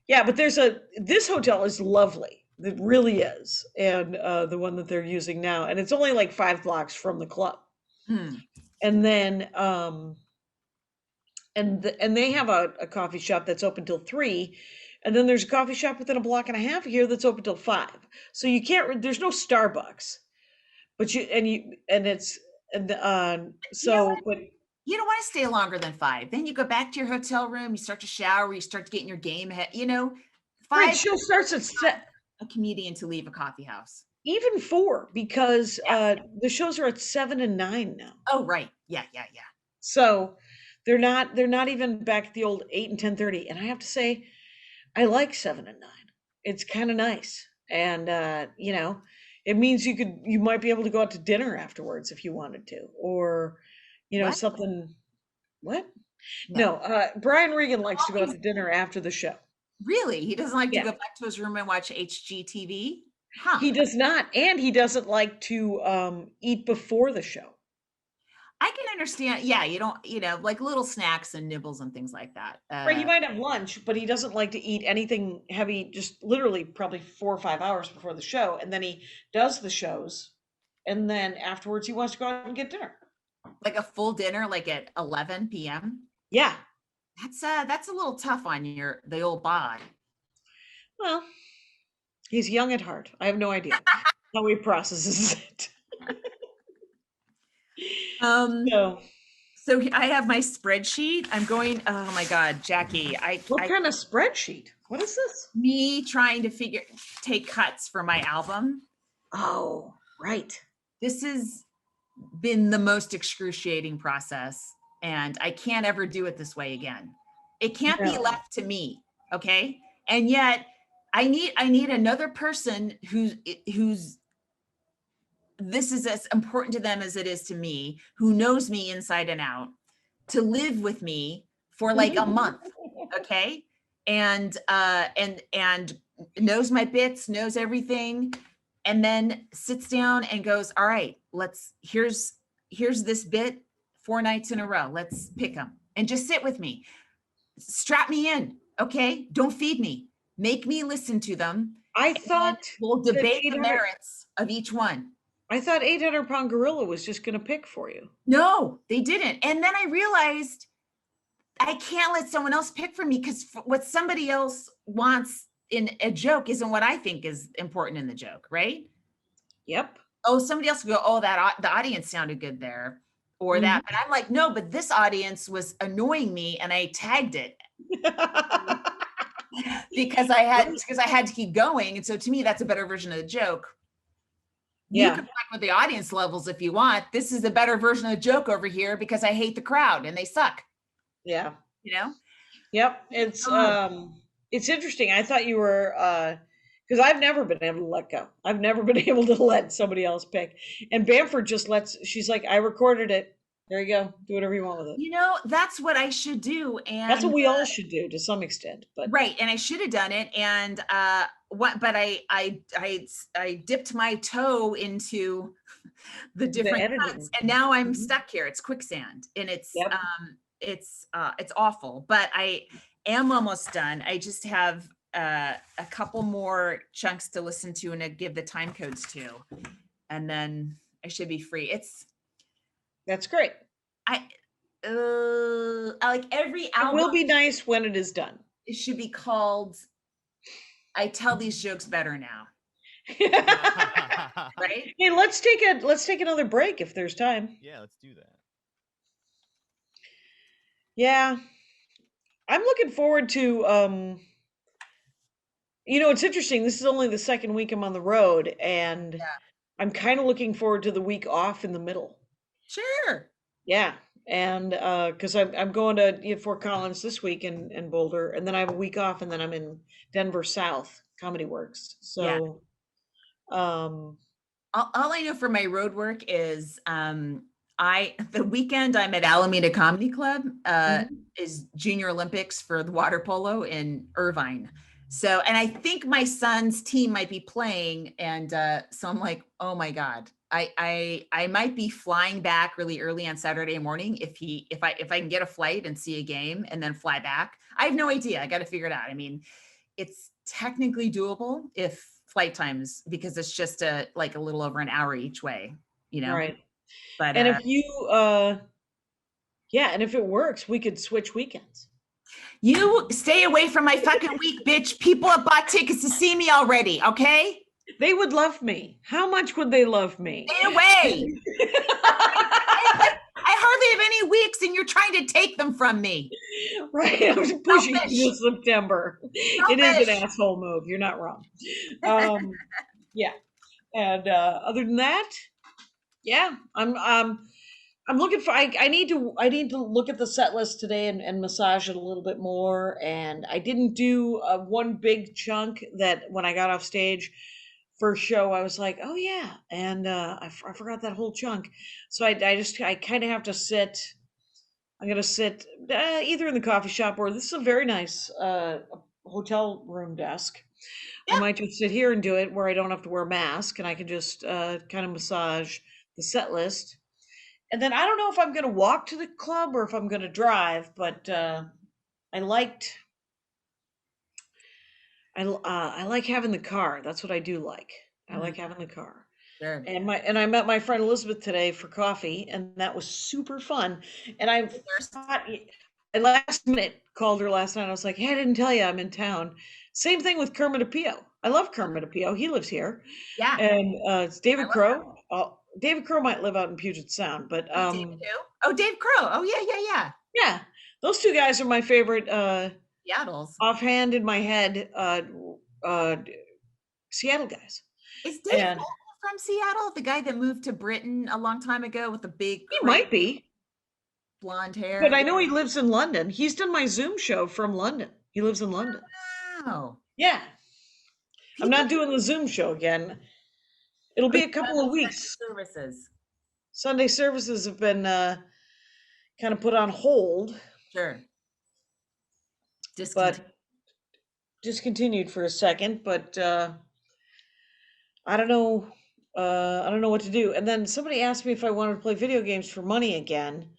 but this hotel is lovely. It really is, and the one that they're using now, and it's only like 5 blocks from the club. And then and they have a coffee shop that's open till 3, and then there's a coffee shop within a block and a half here that's open till 5. So you can't. There's no Starbucks, but you don't want to stay longer than 5. Then you go back to your hotel room. You start to shower. You start getting your game ahead. 5. Right, show starts at 7. A comedian to leave a coffee house. Even 4, because the shows are at 7 and 9 now. Oh, right. Yeah. So They're not even back at the old 8 and 10:30. And I have to say, I like 7 and 9. It's kind of nice. And it means you might be able to go out to dinner afterwards if you wanted to, or What? something. What? No. No, Brian Regan likes to go out Always- to dinner after the show. Really? He doesn't like to Yeah. go back to his room and watch HGTV? Huh. He does not, and he doesn't like to eat before the show. I can understand. Yeah, you don't, like little snacks and nibbles and things like that. Right, he might have lunch, but he doesn't like to eat anything heavy, just literally probably 4 or 5 hours before the show, and then he does the shows, and then afterwards he wants to go out and get dinner. Like a full dinner, like at 11 p.m. Yeah. That's a little tough on the old bod. Well, he's young at heart. I have no idea how he processes it. So I have my spreadsheet. I'm going, oh my God, Jackie, What kind of spreadsheet? What is this? me trying to take cuts for my album. Oh, right. This has been the most excruciating process, and I can't ever do it this way again. It can't be No. left to me, okay? And yet I need another person who's this is as important to them as it is to me, who knows me inside and out, to live with me for like a month, okay? And knows my bits, knows everything, and then sits down and goes, all right, here's this bit 4 nights in a row. Let's pick them and just sit with me. Strap me in, okay? Don't feed me. Make me listen to them. I thought we'll debate the 800 merits of each one. I thought 800-pound gorilla was just going to pick for you. No, they didn't. And then I realized I can't let someone else pick for me, because what somebody else wants in a joke isn't what I think is important in the joke, right? Yep. Oh, somebody else will go, oh, the audience sounded good there, or that. But I'm like, no, but this audience was annoying me, and I tagged it because I had to keep going. And so to me, that's a better version of the joke. You can talk with the audience levels if you want. This is a better version of the joke over here because I hate the crowd and they suck. Yeah. Yep. It's interesting. I thought you were because I've never been able to let go. I've never been able to let somebody else pick. And Bamford just she's like, I recorded it. There you go. Do whatever you want with it. That's what I should do. And that's what we all should do to some extent. But right. And I should have done it. And but I dipped my toe into the different cuts, and now I'm stuck here. It's quicksand, and it's awful, but I am almost done. I just have a couple more chunks to listen to and to give the time codes to, and then I should be free. That's great. I like every album. It will be nice when it is done. It should be called I Tell These Jokes Better Now. Right? Hey, let's take another break if there's time. Yeah, let's do that. Yeah. I'm looking forward to it's interesting. This is only the second week I'm on the road, and I'm kind of looking forward to the week off in the middle. Sure. Yeah. And because I'm going to Fort Collins this week in Boulder, and then I have a week off, and then I'm in Denver South Comedy Works. So all I know for my road work is the weekend I'm at Alameda Comedy Club is Junior Olympics for the water polo in Irvine. So, and I think my son's team might be playing, and so I'm like, oh my God, I might be flying back really early on Saturday morning if I can get a flight and see a game and then fly back. I have no idea. I got to figure it out. I mean, it's technically doable if flight times, because it's just a little over an hour each way, Right. But and if you and if it works, we could switch weekends. You stay away from my fucking week, bitch. People have bought tickets to see me already, okay? They would love me. How much would they love me? Stay away. I hardly have any weeks, and you're trying to take them from me. Right. I was pushing you to September. It is an asshole move. You're not wrong. Yeah. And other than that, yeah, I'm I'm looking for. I need to look at the set list today and massage it a little bit more. And I didn't do one big chunk that when I got off stage first show I was like, oh yeah, and I forgot that whole chunk. So I kind of have to sit. I'm gonna sit either in the coffee shop or this is a very nice hotel room desk. I Yeah. might just sit here and do it where I don't have to wear a mask and I can just kind of massage the set list. And then I don't know if I'm going to walk to the club or if I'm going to drive, but I liked I like having the car. That's what I do like. I like having the car. Sure. And I met my friend Elizabeth today for coffee, and that was super fun. And I last minute called her last night. I was like, "Hey, I didn't tell you I'm in town." Same thing with Kermit Apio. I love Kermit Apio. He lives here, Yeah. and it's David I love Crow. David Crow might live out in Puget Sound, but David who? Oh, Dave Crow. Oh yeah, yeah, yeah. yeah, those two guys are my favorite. Seattle's. Offhand in my head, uh, Seattle guys, Is Dave and Crow from Seattle? The guy that moved to Britain a long time ago with the big he crazy might be. blonde hair. But I know he lives in London. He's done my Zoom show from London. He lives in London. Wow. Yeah. I'm People not doing the Zoom show again. It'll be a couple of weeks. services. Sunday services have been kind of put on hold, Sure. but discontinued for a second. But I don't know. I don't know what to do. And then somebody asked me if I wanted to play video games for money again.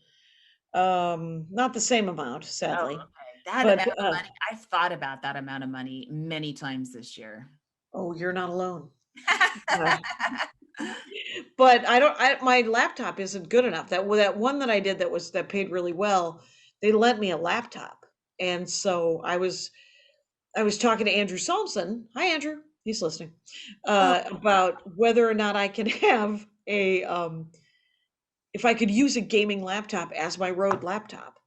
Not the same amount, Oh, sadly. okay. That But amount of money. I've thought about that amount of money many times this year. oh, you're not alone. But my laptop isn't good enough. That one that I did that paid really well, they lent me a laptop. And so I was talking to Andrew Solomson. Hi Andrew, he's listening. Oh, About whether or not I can have a if I could use a gaming laptop as my road laptop.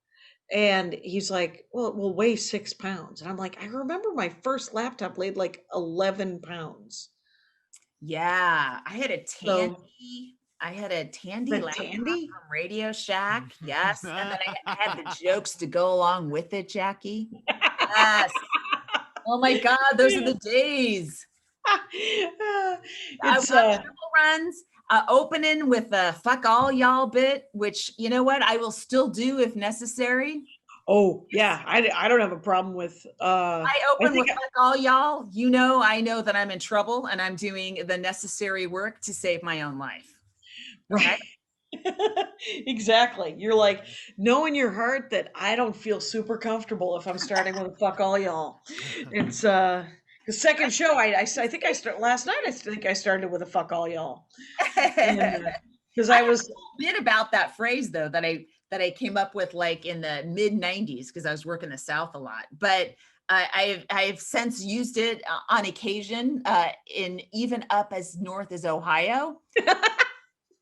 And he's like, well, it will weigh 6 pounds. And I'm like, I remember my first laptop weighed like 11 pounds. yeah. So I had a Tandy the laptop Tandy? from Radio Shack. Yes. And then I had the jokes to go along with it, Jackie. Yes. Oh my God, those are the days. I It's run triple runs, opening with a fuck all y'all bit, which you know what, I will still do if necessary. oh yeah, I don't have a problem with I I open think with fuck all y'all. You know, I know that I'm in trouble and I'm doing the necessary work to save my own life. Okay. right. Exactly. You're like, know in your heart that I don't feel super comfortable if I'm starting with a fuck all y'all. It's the second show I think I start last night I think I started with a fuck all y'all. Because I I have was a bit about that phrase though that I came up with like in the mid 90s because I was working the South a lot. But I've since used it on occasion in even up as north as Ohio.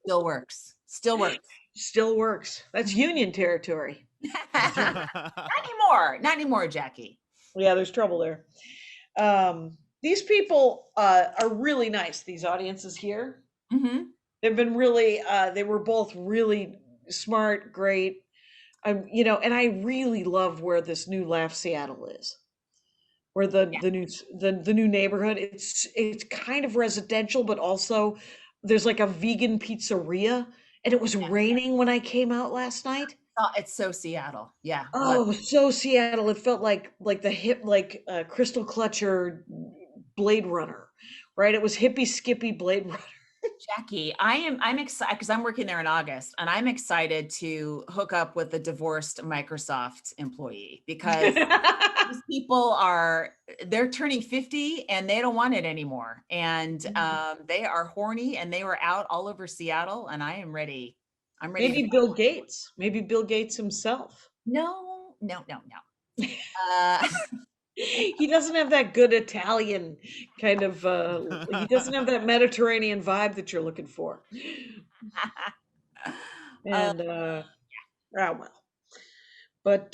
Still works. Still works. still works. That's Union territory. Not anymore. Not anymore, Jackie. Yeah, there's trouble there. These people are really nice. These audiences here, Mm-hmm. they've been really. They were both really smart, great. And I really love where this new Laugh Seattle is. Where Yeah. the new neighborhood. It's kind of residential, but also there's like a vegan pizzeria, and it was raining when I came out last night. Oh, it's so Seattle. Yeah. Love Oh, so Seattle. It felt like the hip Crystal Clutcher Blade Runner, right? It was hippie skippy Blade Runner. Jackie, I'm excited because I'm working there in August and I'm excited to hook up with a divorced Microsoft employee because these people they're turning 50 and they don't want it anymore. And they are horny and they were out all over Seattle and I am ready. I'm ready. Maybe Bill Gates. Maybe Bill Gates himself. No. He doesn't have that good Italian kind of he doesn't have that Mediterranean vibe that you're looking for. And well. But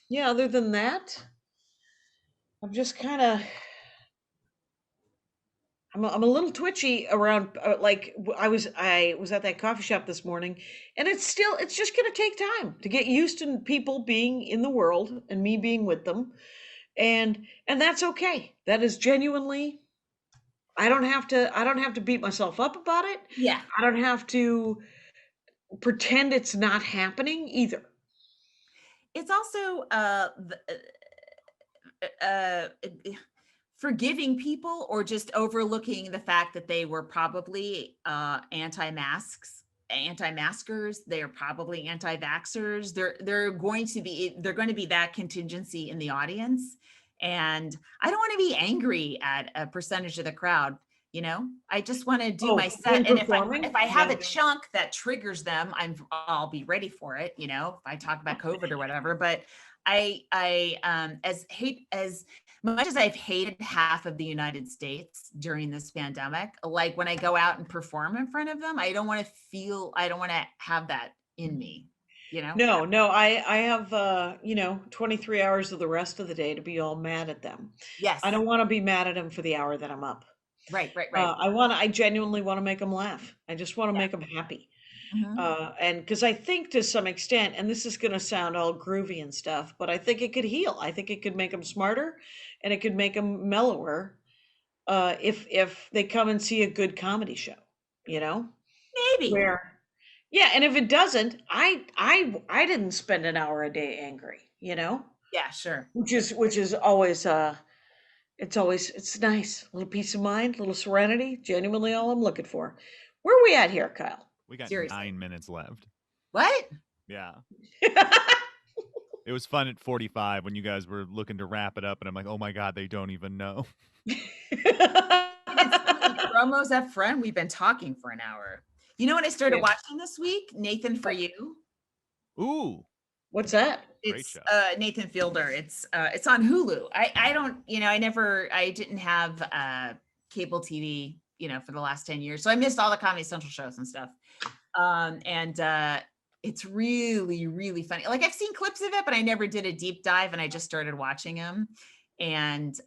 yeah, other than that, I'm just kind of I'm a little twitchy around I was at that coffee shop this morning, and it's just going to take time to get used to people being in the world and me being with them, and that's okay. That is genuinely, I don't have to beat myself up about it. Yeah. I don't have to pretend it's not happening either. It's also forgiving people or just overlooking the fact that they were probably anti-maskers. They're probably anti-vaxxers. They're going to be that contingency in the audience. And I don't want to be angry at a percentage of the crowd. I just want to do my set. And if I have a chunk that triggers them, I'll be ready for it. If I talk about COVID or whatever, but as much as I've hated half of the United States during this pandemic, like when I go out and perform in front of them, I don't want to have that in me, No, I have 23 hours of the rest of the day to be all mad at them. Yes. I don't want to be mad at them for the hour that I'm up. Right. I genuinely want to make them laugh. I just want to make them happy. And because I think to some extent, and this is going to sound all groovy and stuff, but I think it could heal. I think it could make them smarter, and it could make them mellower if they come and see a good comedy show. Maybe. Yeah, and if it doesn't, I didn't spend an hour a day angry. Yeah, sure. Which is always it's nice. A little peace of mind, a little serenity. Genuinely, all I'm looking for. Where are we at here, Kyle? We got Seriously. 9 minutes left. What? Yeah. It was fun at 45 when you guys were looking to wrap it up, and I'm like, oh my God, they don't even know. Promos up front. We've been talking for an hour. You know what I started watching this week? Nathan For You. Ooh. What's that? It's Nathan Fielder. It's on Hulu. I didn't have cable TV, for the last 10 years. So I missed all the Comedy Central shows and stuff. And it's really, really funny. Like I've seen clips of it, but I never did a deep dive, and I just started watching him. And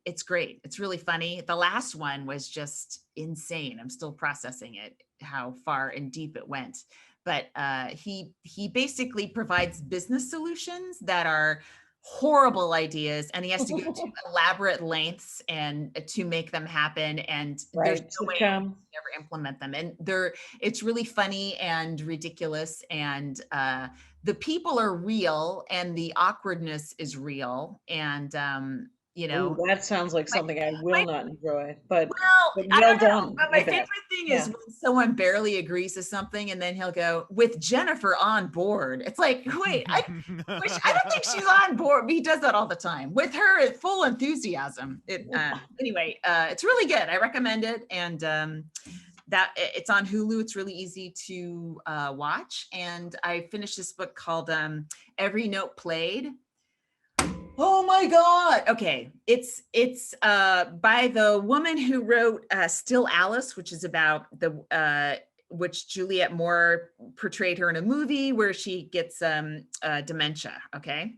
it's great. It's really funny. The last one was just insane. I'm still processing it, how far and deep it went. But he basically provides business solutions that are horrible ideas, and he has to go to elaborate lengths and to make them happen. And there's no way to ever implement them. And it's really funny and ridiculous. And the people are real, and the awkwardness is real. And Ooh, that sounds like something I will not enjoy, but I don't know. done. But my favorite thing is when someone barely agrees to something, and then he'll go, with Jennifer on board. It's like, wait, I don't think she's on board. But he does that all the time with her at full enthusiasm. Anyway, it's really good. I recommend it. And that it's on Hulu. It's really easy to watch. And I finished this book called Every Note Played. Oh my God. Okay. It's by the woman who wrote Still Alice, which is about which Juliette Moore portrayed her in a movie where she gets dementia. Okay.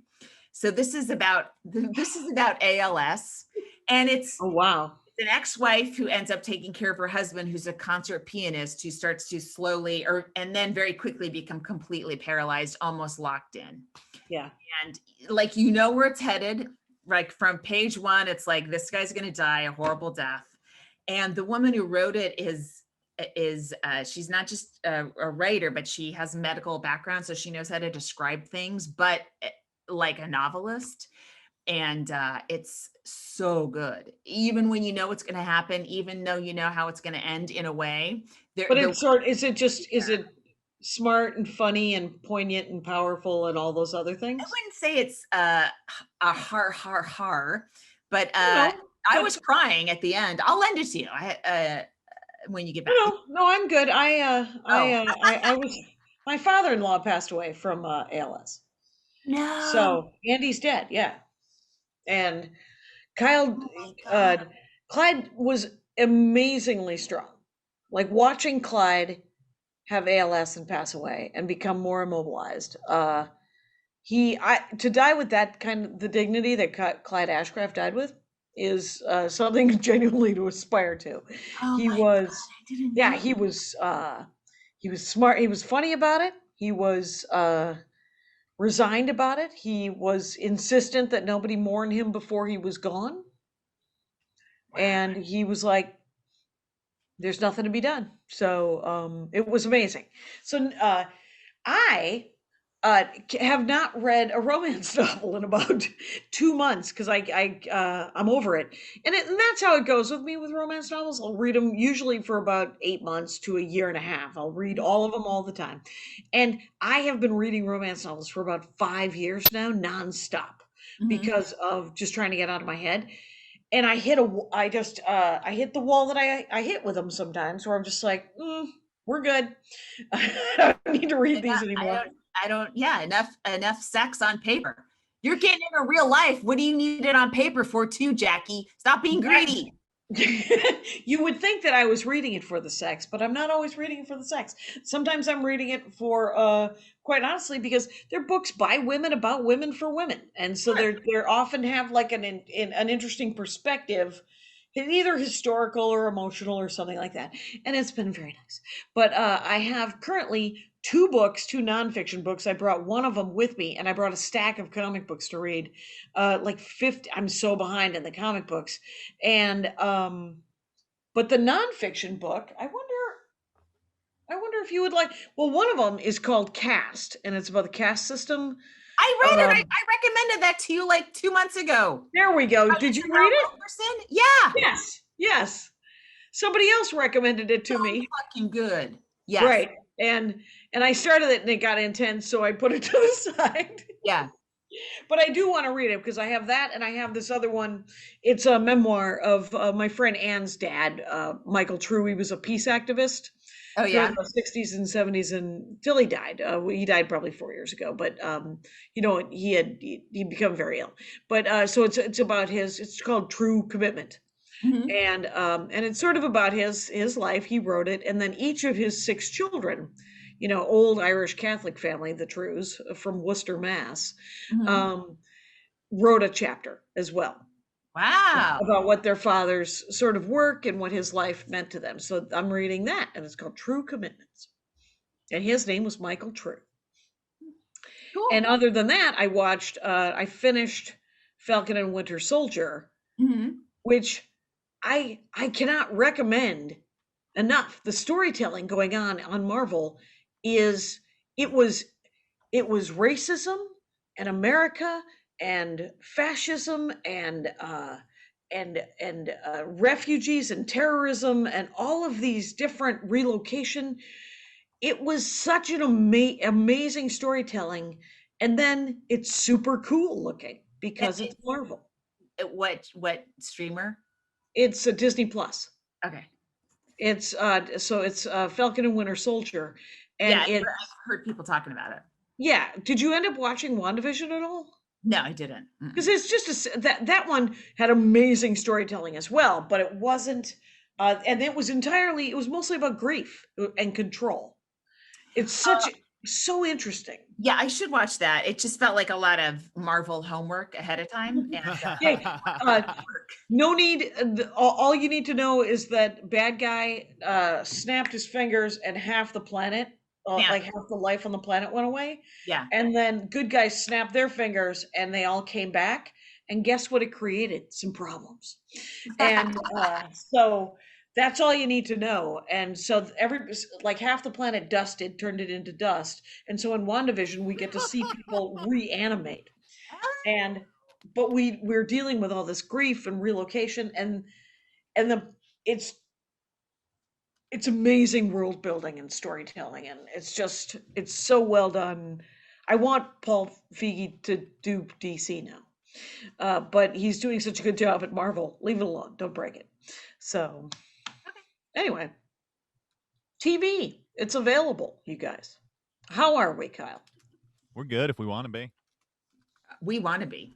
So this is about ALS, and it's an ex-wife who ends up taking care of her husband, who's a concert pianist, who starts to slowly and then very quickly become completely paralyzed, almost locked in. Yeah. And like, where it's headed, like from page one, it's like, this guy's going to die a horrible death. And the woman who wrote it is she's not just a writer, but she has a medical background. So she knows how to describe things, but like a novelist. And it's so good, even when you know what's going to happen, even though you know how it's going to end in a way. But is it smart and funny and poignant and powerful and all those other things? I wouldn't say it's a har, but I was crying at the end. I'll lend it to you when you get back. No, I'm good. I was, my father-in-law passed away from ALS. No. So Andy's dead. Yeah. And Clyde was amazingly strong. Like watching Clyde have ALS and pass away and become more immobilized. To die with that kind of the dignity that Clyde Ashcraft died with, is something genuinely to aspire to. Oh He my God, was, I didn't yeah, know. he was smart. He was funny about it. He was resigned about it. He was insistent that nobody mourn him before he was gone. Wow. And he was like, there's nothing to be done. So it was amazing. So I have not read a romance novel in about 2 months because I'm over it. And that's how it goes with me with romance novels. I'll read them usually for about 8 months to a year and a half. I'll read all of them all the time. And I have been reading romance novels for about 5 years now, nonstop, Mhm. because of just trying to get out of my head. And I hit I hit the wall that I hit with them sometimes, where I'm just like, we're good. I don't need to read these anymore. I don't, yeah, enough sex on paper. You're getting into real life. What do you need it on paper for too, Jackie? Stop being greedy. You would think that I was reading it for the sex, but I'm not always reading it for the sex. Sometimes I'm reading it for quite honestly, because they're books by women about women for women. And so they're often have like an interesting perspective, either historical or emotional or something like that. And it's been very nice. But I have currently two nonfiction books. I brought one of them with me, and I brought a stack of comic books to read. Like 50. I'm so behind in the comic books. And but the nonfiction book, I wonder if you would like. Well, one of them is called Caste, and it's about the caste system. I read it. I recommended that to you like 2 months ago. There we go. Did you read it? Person? Yeah. Yes. Somebody else recommended it to me. Fucking good. Yes. Right. And I started it and it got intense, so I put it to the side. Yeah. But I do want to read it because I have that, and I have this other one. It's a memoir of my friend Ann's dad, Michael True. He was a peace activist. Oh yeah. Throughout the 60s and 70s until he died. He died probably 4 years ago, but he become very ill. But so it's about it's called True Commitment. Mhm. And it's sort of about his life. He wrote it, and then each of his 6 children, old Irish Catholic family, the Trues from Worcester, Mass, Mhm. wrote a chapter as well Wow. about what their father's sort of work and what his life meant to them. So I'm reading that, and it's called True Commitments. And his name was Michael True. Cool. And other than that, I finished Falcon and Winter Soldier, Mhm. which I cannot recommend enough. The storytelling going on Marvel it was racism and America and fascism and refugees and terrorism and all of these different relocation. It was such an amazing storytelling, and then it's super cool looking because it's Marvel. What streamer? It's a Disney Plus. Okay. It's Falcon and Winter Soldier, and I've heard people talking about it. yeah. Did you end up watching WandaVision at all? No, I didn't. Because it's just that one had amazing storytelling as well, but it wasn't, and it was mostly about grief and control. It's so interesting. Yeah, I should watch that. It just felt like a lot of Marvel homework ahead of time. And, no need. All you need to know is that bad guy snapped his fingers and half the planet, like half the life on the planet went away. Yeah. And then good guys snapped their fingers and they all came back. And guess what? It created some problems. And so that's all you need to know. And so like half the planet dusted, turned it into dust. And so in WandaVision, we get to see people reanimate. But we're dealing with all this grief and relocation and it's amazing world building and storytelling, and it's so well done. I want Paul Feig to do DC now, but he's doing such a good job at Marvel. Leave it alone, don't break it. So anyway, TV, it's available, you guys. How are we, Kyle? We're good if we want to be. we want to be.